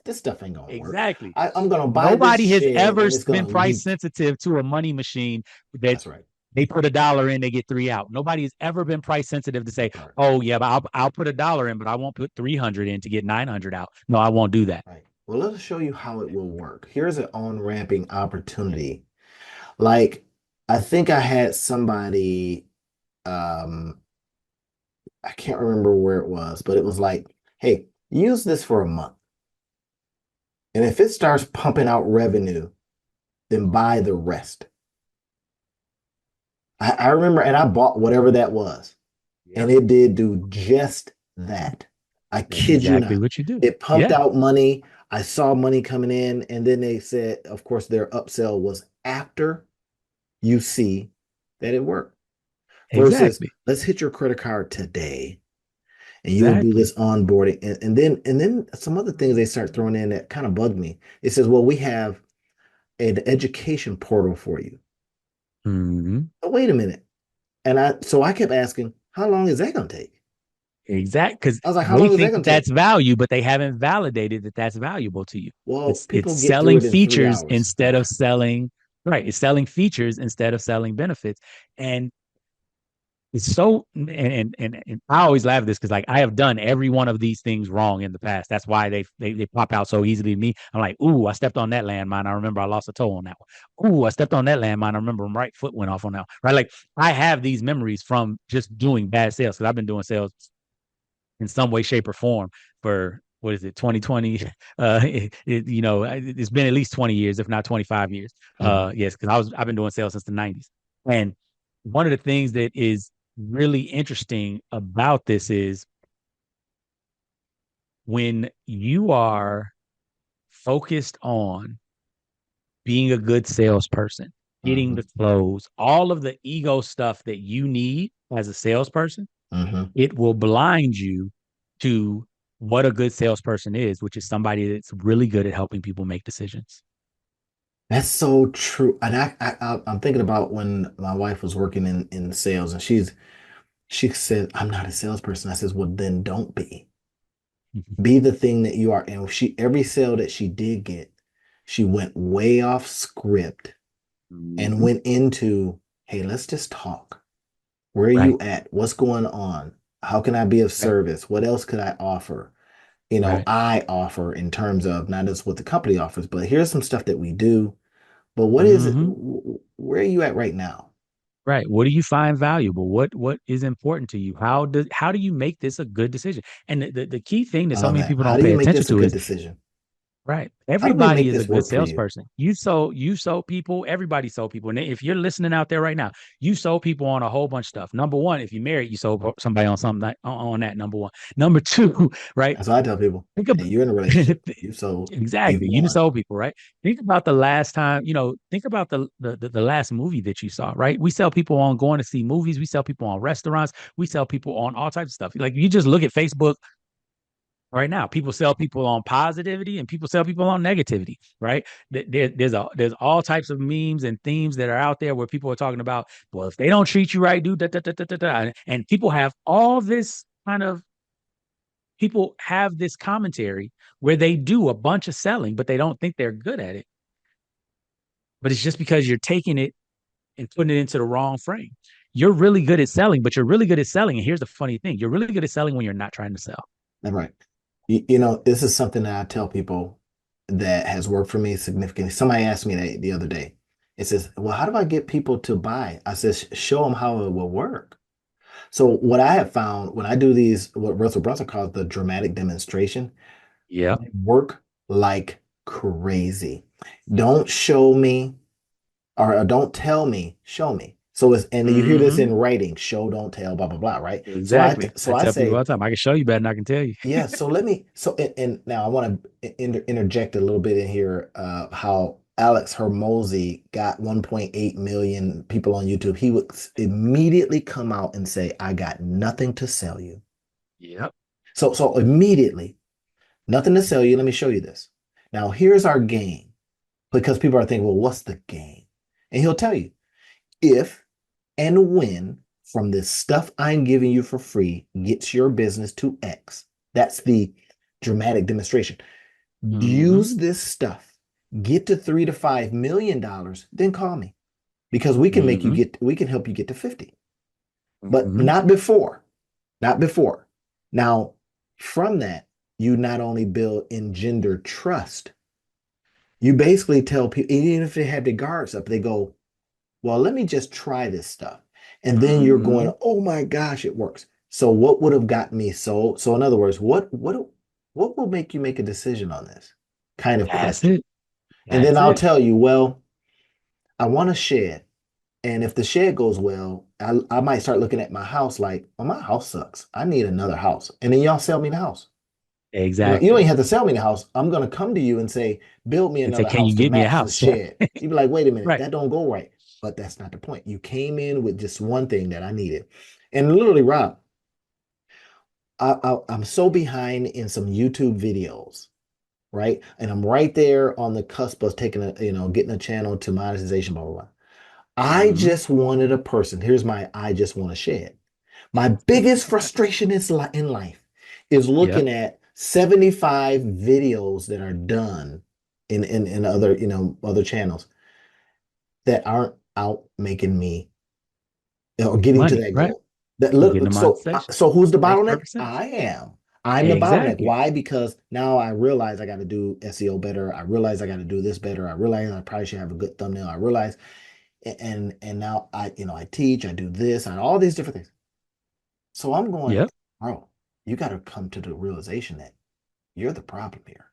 This stuff ain't gonna work. Exactly. I'm gonna buy this Nobody has shit ever and it's been gonna price leak. sensitive to a money machine that That's right. they put $1 in, they get three out. Nobody has ever been price sensitive to say, That part. "Oh yeah, but I'll put $1 in, but I won't put 300 in to get 900 out." No, I won't do that. Right. Well, let us show you how it will work. Here's an on-ramping opportunity. Like, I think I had somebody, I can't remember where it was, but it was like, hey, use this for a month. And if it starts pumping out revenue, then buy the rest. I remember, and I bought whatever that was, and Yep. it did do just that. I That's kid you exactly not. what you do. It pumped Yeah, out money. I saw money coming in, and then they said, of course, their upsell was after you see that it worked. Versus, exactly. let's hit your credit card today, and you'll do Exactly. this onboarding, and then some other things they start throwing in that kind of bugged me. It says, well, we have an education portal for you. Hmm. Oh, wait a minute. So I kept asking, how long is that going to take? Exact, because I was like, how they long is that think going that to take? that's value, but they haven't validated that that's valuable to you. Well, It's people get through selling it in 3 features hours. instead of selling, right. It's selling features instead of selling benefits. And it's so and I always laugh at this because like I have done every one of these things wrong in the past. That's why they pop out so easily to me. I'm like, ooh, I stepped on that landmine. I remember I lost a toe on that one. Ooh, I stepped on that landmine. I remember my right foot went off on that one. Right. Like I have these memories from just doing bad sales because I've been doing sales in some way, shape, or form for what is it, 2020? It's been at least 20 years, if not 25 years. Mhm. Yes, because I've been doing sales since the 90s. And one of the things that is really interesting about this is when you are focused on being a good salesperson, getting Mhm. the close, all of the ego stuff that you need as a salesperson, Mhm. it will blind you to what a good salesperson is, which is somebody that's really good at helping people make decisions. That's so true. And I'm thinking about when my wife was working in sales, and she said, "I'm not a salesperson." I says, "Well, then don't be. Be the thing that you are." And every sale that she did get, she went way off script and Mm-hmm. went into, "Hey, let's just talk. Where are Right, you at? What's going on? How can I be of right, service? What else could I offer?" right. I offer in terms of not just what the company offers, but here's some stuff that we do. But what is it? Mm-hmm. Where are you at right now? Right. What do you find valuable? What is important to you? How do you make this a good decision? And the key thing that I so love many that. people How don't do pay you make attention this a to good is decision? right. How do we Everybody make is a this good work for you? salesperson. You sold people. Everybody sold people. And if you're listening out there right now, you sold people on a whole bunch of stuff. Number one, if you're married, you sold somebody on something on that. Number one. Number two, right? That's what I tell people. Think Hey, about you're in a relationship. You sold. You've exactly. You just won. sold people, right? Think about the last time, think about the last movie that you saw, right? We sell people on going to see movies, we sell people on restaurants, we sell people on all types of stuff. Like you just look at Facebook right now. People sell people on positivity and people sell people on negativity, right? There's all types of memes and themes that are out there where people are talking about, well, if they don't treat you right, do da, da, da, da, da, da. And people have all this kind of people have this commentary where they do a bunch of selling, but they don't think they're good at it. but it's just because you're taking it and putting it into the wrong frame. You're really good at selling, but you're really good at selling. And here's the funny thing: you're really good at selling when you're not trying to sell. That's right. This is something that I tell people that has worked for me significantly. Somebody asked me that the other day. It says, "Well, how do I get people to buy?" I says, "Show them how it will work." So what I have found when I do these, what Russell Brunson calls the dramatic demonstration, Yeah. they work like crazy. Don't show me or don't tell me, show me. So it's and you hear this Mm-hmm. in writing, show, don't tell, blah blah blah, right? Exactly. So I I tell people all say, the time, I can show you better than I can tell you. yeah, so let me and now I want to interject a little bit in here how Alex Hermozi got 1.8 million people on YouTube. He would immediately come out and say, "I got nothing to sell you." Yep. So immediately, nothing to sell you. Let me show you this. Now, here's our game because people are thinking, well, what's the game? And he'll tell you if and when from this stuff I'm giving you for free gets your business to X. That's the dramatic demonstration. Mm-hmm. Use this stuff, get to $3 to $5 million, then call me because Mm-hmm. we can help you get to 50, but Mm-hmm. not before, not before. Now, from that, you not only build engender trust, you basically tell people, even if they have the guards up, they go, well, let me just try this stuff. And then you're Mm-hmm. going, oh my gosh, it works. So what would have gotten me sold? So in other words, what will make you make a decision on this kind of That's question? it. And then That's I'll it. tell you, well, I want a shed. And if the shed goes well, I might start looking at my house like, well, my house sucks. I need another house. And then y'all sell me the house. You don't even Exactly. have to sell me the house. I'm going to come to you and say, build me And say, another can house you to get me a match the house? shed. You'd be like, wait a minute, Right. that don't go right. But that's not the point. You came in with just one thing that I needed. And literally, Rob, I'm so behind in some YouTube videos, right? And I'm right there on the cusp of taking getting a channel to monetization, blah, blah, blah. I Mm-hmm. just wanted a person. Here's my I just want to shed. My biggest frustration in life is Yep. looking at 75 videos that are done in other, other channels that aren't out making me, getting to Money, that right? goal. That You're getting the look, monetization. so who's the Makes bottleneck? perfect sense. I am. I'm the bottleneck. Exactly. Why? Because now I realize I got to do SEO better. I realize I got to do this better. I realize I probably should have a good thumbnail. I realize, and now I teach, I do this, and all these different things. So I'm going, Yep. bro, you got to come to the realization that you're the problem here.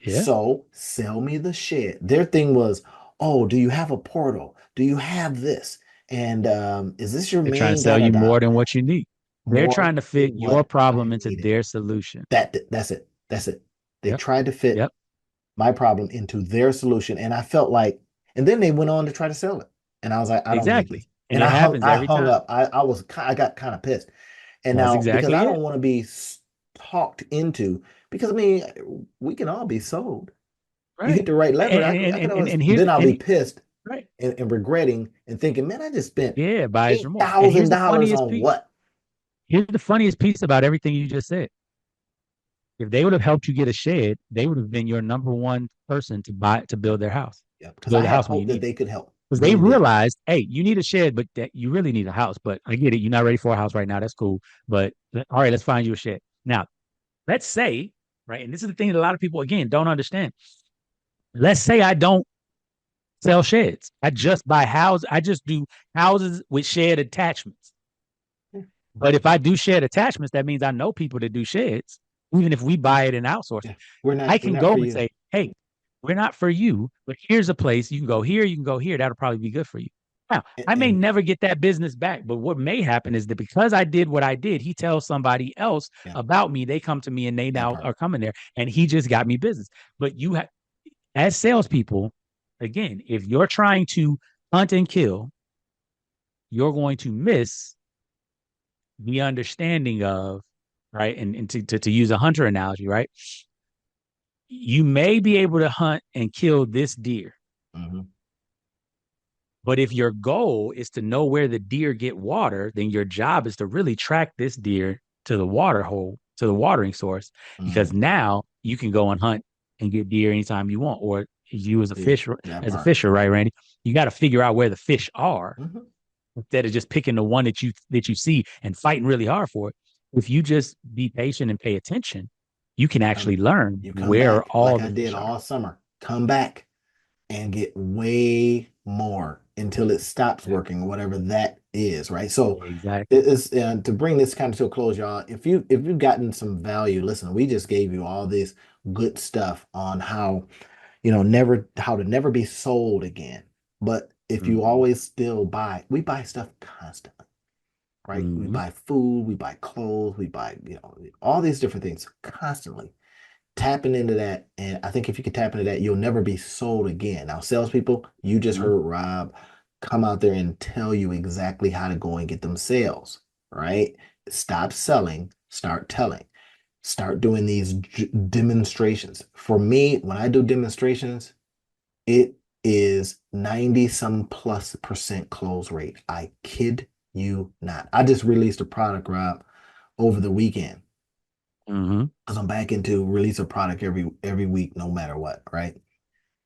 Yeah. So sell me the shit. Their thing was, oh, do you have a portal? Do you have this? And is this your They're trying to main da sell da you da? more than what you need. They're More trying to fit than your what problem I into needed. their solution. That's it. That's it. They Yep. tried to fit Yep. my problem into their solution. And I felt like, and then they went on to try to sell it. And I was like, I don't need Exactly. this. And And it happens I every hung time. up. I got kind of pissed. And That's now, because I exactly it. don't want to be talked into, because I mean, we can all be sold. You hit Right. the right lever. I could always, And here's then I'll be and pissed right. and regretting and thinking, man, I just spent Yeah, buyer's eight remorse. And thousand dollars on what? here's the funniest piece about everything you just said. If they would have helped you get a shed, they would have been your number one person to build their house, Yeah, to because I build a had house when you hope that need it. they could help. Because they Really did. realized, hey, you need a shed, but that you really need a house. But I get it. You're not ready for a house right now. That's cool. But all right, let's find you a shed. Now, let's say, right, and this is the thing that a lot of people again don't understand. Let's say I don't sell sheds. I just buy houses. I just do houses with shed attachments. Yeah, But if I do shed attachments, that means I know people that do sheds. Even if we buy it and outsource yeah. it, I We're can not go for and you. say, hey, we're not for you, but here's a place. You can go here, you can go here. That'll probably be good for you. Now, I may And never get that business back, but what may happen is that because I did what I did, he tells somebody else yeah, about me. They come to me and they that now part. are coming there, and he just got me business. But you have, as salespeople, again, if you're trying to hunt and kill, you're going to miss the understanding of, right? And to use a hunter analogy, right? You may be able to hunt and kill this deer, Hmm. but if your goal is to know where the deer get water, then your job is to really track this deer to the water hole, to the watering source, because Hmm. now you can go and hunt and get deer anytime you want, or you See that as a part. fisher, right, Randy? You got to figure out where the fish are Mhm. instead of just picking the one that you see and fighting really hard for it. If you just be patient and pay attention, you can Come, actually learn you come where back all like I the did fish are. all summer. Come back and get way more until it stops Exactly. working, whatever that is, right? So Exactly. it is to bring this kind of to a close, y'all. If you've gotten some value, listen, we just gave you all this good stuff on how never how to never be sold again. But if you Mm-hmm. always still buy, we buy stuff constantly, right? We Mm-hmm. buy food, we buy clothes, we buy, all these different things constantly. Tapping into that, and I think if you can tap into that, you'll never be sold again. Now, salespeople, you just heard Rob come out there and tell you exactly how to go and get them sales, right? Stop selling, start telling. Start doing these demonstrations. For me, when I do demonstrations, it is 90 some plus percent close rate. I kid you not. I just released a product, Rob, over the weekend Mm-hmm. because I'm back into release a product every week, no matter what, right?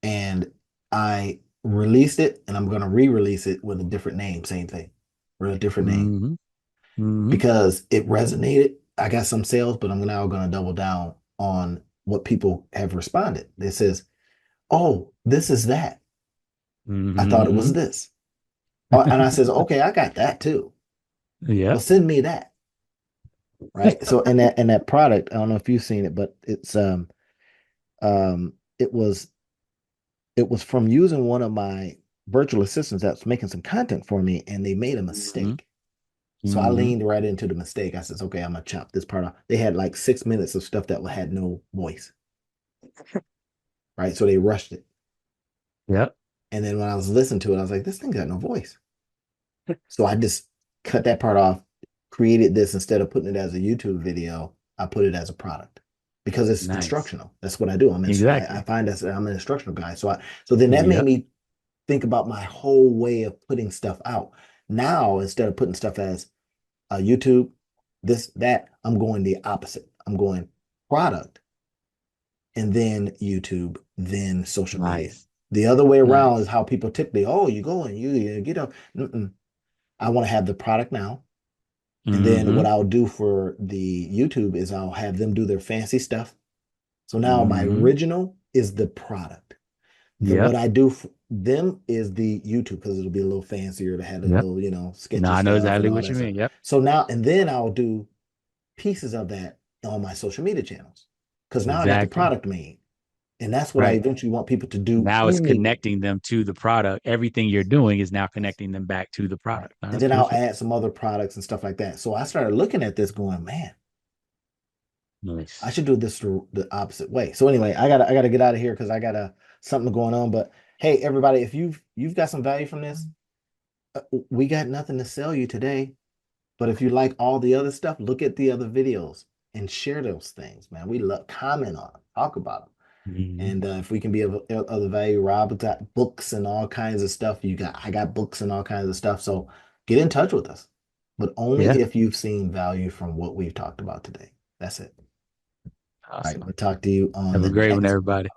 And I released it, and I'm gonna re-release it with a different name, same thing, with a different name Mm-hmm. Mm-hmm. because it resonated. I got some sales, but I'm now gonna double down on what people have responded. It says, "Oh, this is that. I thought it was Mm-hmm. this." And I says, "Okay, I got that too. Well, Yep. send me that." Right. So in that product, I don't know if you've seen it, but um it was it was from using one of my virtual assistants that's making some content for me, and they made a Mm-hmm. mistake. So I Mm-hmm. leaned right into the mistake. I says, "Okay, I'm gonna chop this part off." They had like 6 minutes of stuff that had no voice, right? So they rushed it. Yep. And then when I was listening to it, I was like, "This thing got no voice." So I just cut that part off, created this instead of putting it as a YouTube video, I put it as a product because it's Nice. instructional. That's what I do. I Exactly. find that I'm an instructional guy. So then that made Yep. me think about my whole way of putting stuff out. Now, instead of putting stuff as YouTube, this, that, I'm going the opposite. I'm going product and then YouTube, then social media. Nice. The other way around is Nice. how people typically, oh, you go and you get up. Mm-mm. I want to have the product now. And then Mm-hmm. what I'll do for the YouTube is I'll have them do their fancy stuff. So now my Mm-hmm. original is the product. The what Yep. I do for them is the YouTube because it'll be a little fancier to have a Yep. little, No, sketchy I know stuff and exactly all what that you stuff. mean. Yep. So now and then I'll do pieces of that on my social media channels because now I got the Exactly. product made. And that's what I Right. eventually want people to do Now it's in the connecting them to the product. Everything you're doing is now connecting them back to the right. product. No, And that's then I'll perfect. add some other products and stuff like that. So I started looking at this going, man, I Nice. should do this the opposite way. So anyway, I gotta get out of here because I got something going on. But hey, everybody, if you've got some value from this, we got nothing to sell you today. But if you like all the other stuff, look at the other videos and share those things, man. We love comment on them, talk about them. Mm-hmm. And if we can be of other value, Rob got books and all kinds of stuff. I got books and all kinds of stuff. So get in touch with us, but only Yeah. if you've seen value from what we've talked about today. That's it. All right, Awesome. we'll talk to you on Have a the great one, next everybody.